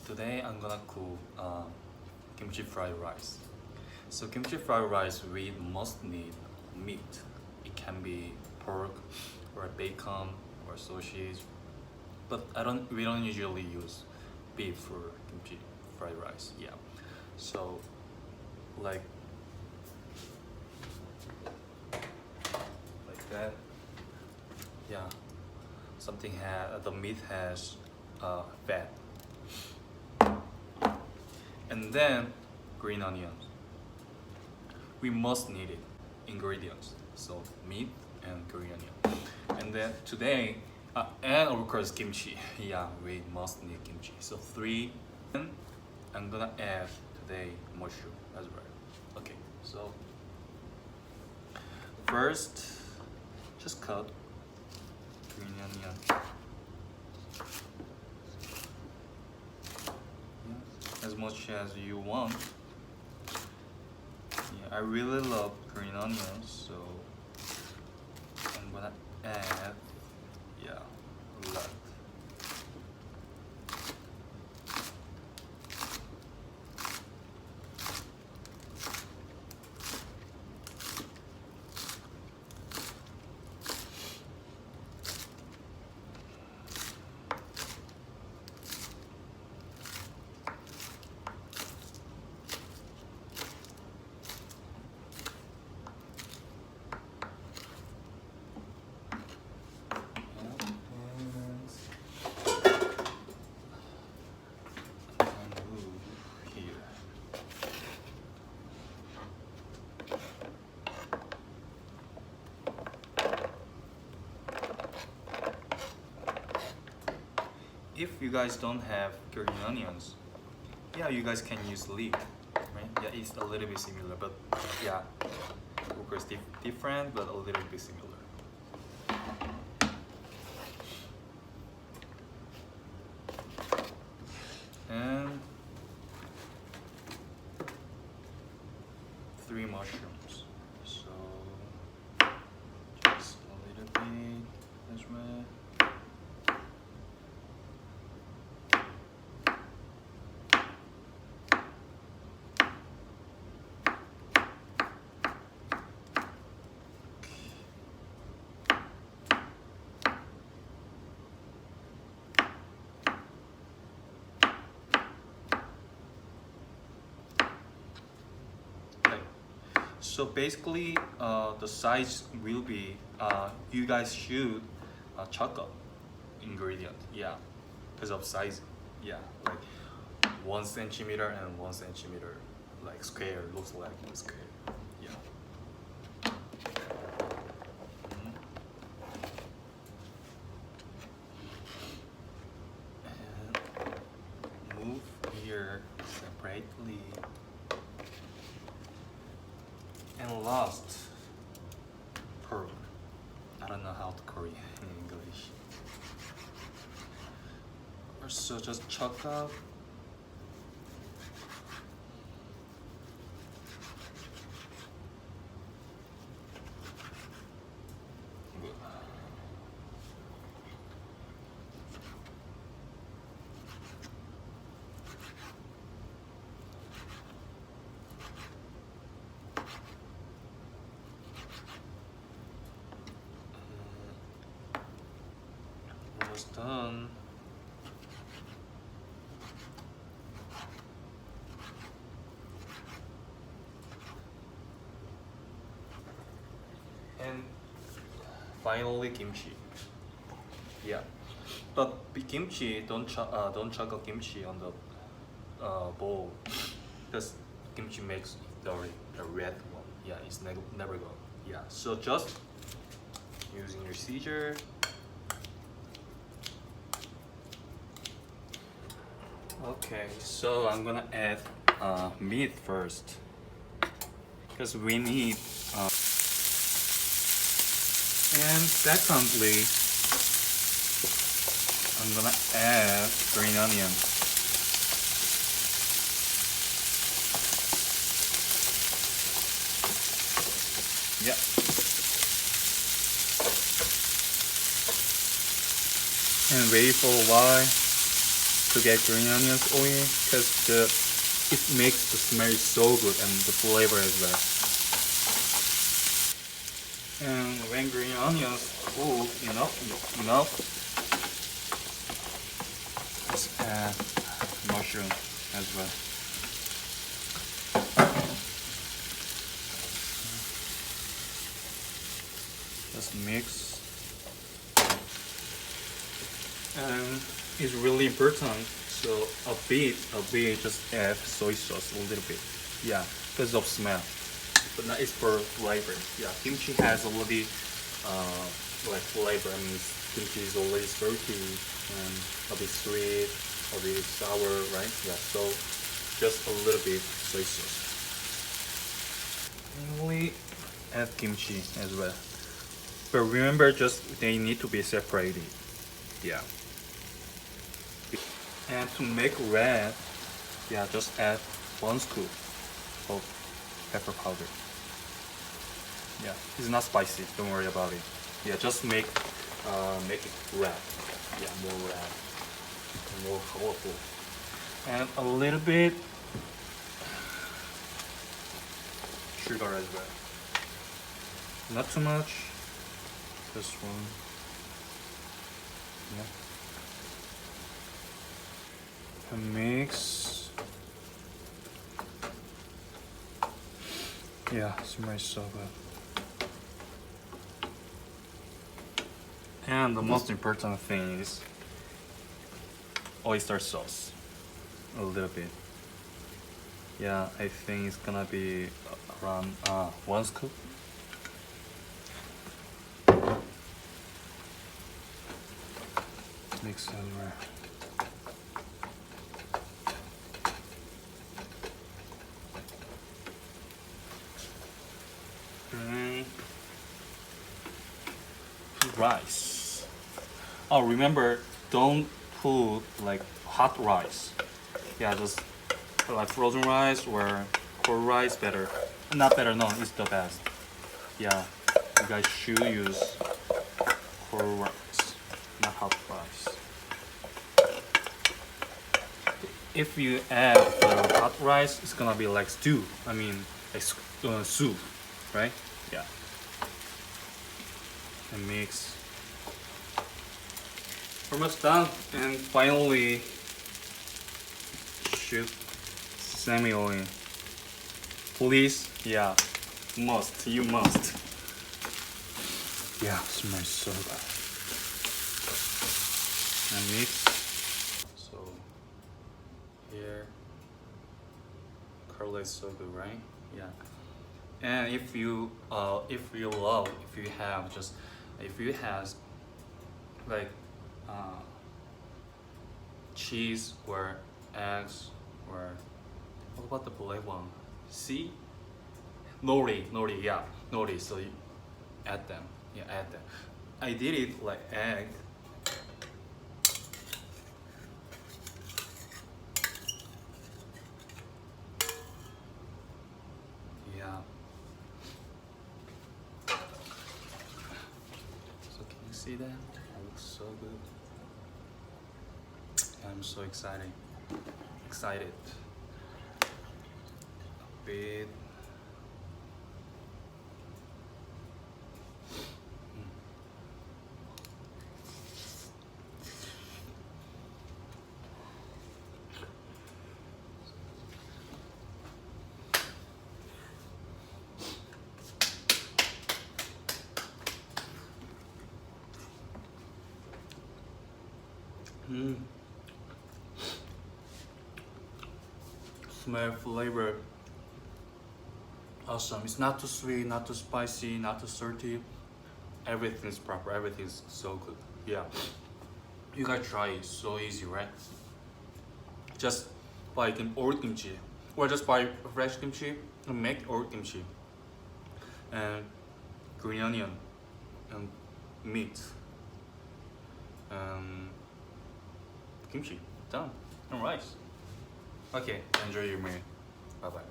Today I'm gonna cook kimchi fried rice. So kimchi fried rice, we must need meat. It can be pork or bacon or sausage, but we don't usually use beef for kimchi fried rice. Yeah. So like that. Yeah. The meat has fat, and then green onions. We must need it. Ingredients. So meat and green onion. And then today, and of course kimchi. Yeah, we must need kimchi. So three. And I'm gonna add today mushroom as well. Okay. So first, just cut green onion. Yeah, as much as you want. Yeah, I really love green onions, so I'm gonna add, yeah, a lot. If you guys don't have green onions, yeah, you guys can use leek, right? Yeah, it's a little bit similar, but yeah, of course different, but a little bit similar. And 3 mushrooms. So just a little bit as well. So basically, the size will be, you guys should chalk up ingredient, yeah, because of size, yeah, like 1 centimeter and 1 centimeter, like square, looks like a square, yeah. And move here separately. And last, pork. I don't know how to Korean in English. Also, just chop up. Almost done. And finally kimchi. Yeah, but kimchi don't chug a kimchi on the bowl, because kimchi makes the red one. Yeah, it's never go. Yeah, so just using your scissor. Okay, so I'm gonna add meat first, because we need. And secondly, I'm gonna add green onion. Yeah. And wait for a while. to get green onions oil because it makes the smell so good and the flavor as well. And when green onions cool enough, let's add mushroom as well. Just mix. And it's really important. So a bit, just add soy sauce a little bit. Yeah, because of smell. But not it's for flavor. Yeah, kimchi has already like flavor. I mean, kimchi is already salty and a bit sweet, a bit sour, right? Yeah, so just a little bit soy sauce. Only add kimchi as well. But remember, just they need to be separated. Yeah. And to make red, yeah, just add 1 scoop of pepper powder. Yeah, it's not spicy. Don't worry about it. Yeah, just make it red. Yeah, more red, more colorful, and a little bit sugar as well. Not too much. Just one. Yeah. And mix. Yeah, smells so good. And the most important thing is oyster sauce. A little bit. Yeah, I think it's gonna be around 1 scoop. Mix everywhere. Rice. Oh, remember, don't put like hot rice. Yeah, just like frozen rice or cold rice better. Not better, no, it's the best. Yeah, you guys should use cold rice, not hot rice. If you add the hot rice, it's gonna be like stew. I mean, like soup, right? Yeah. And mix. Almost done. And finally, shoot sesame oil. Please, yeah, must. You must. Yeah, smells so good. And mix. So here, curly is so good, right? Yeah. And if you have like cheese or eggs or what about the black one? See? Nori, yeah, nori. So you add them. Yeah, add them. I did it like egg. Yeah. So can you see that? It looks so good. I'm so excited. A bit. Smell, flavor, awesome. It's not too sweet, not too spicy, not too salty. Everything's proper. Everything's so good. Yeah, you guys try it. So easy, right? Just buy old kimchi, or just buy fresh kimchi and make old kimchi, and green onion, and meat, kimchi. Done. And rice. Okay, enjoy your meal. Bye bye.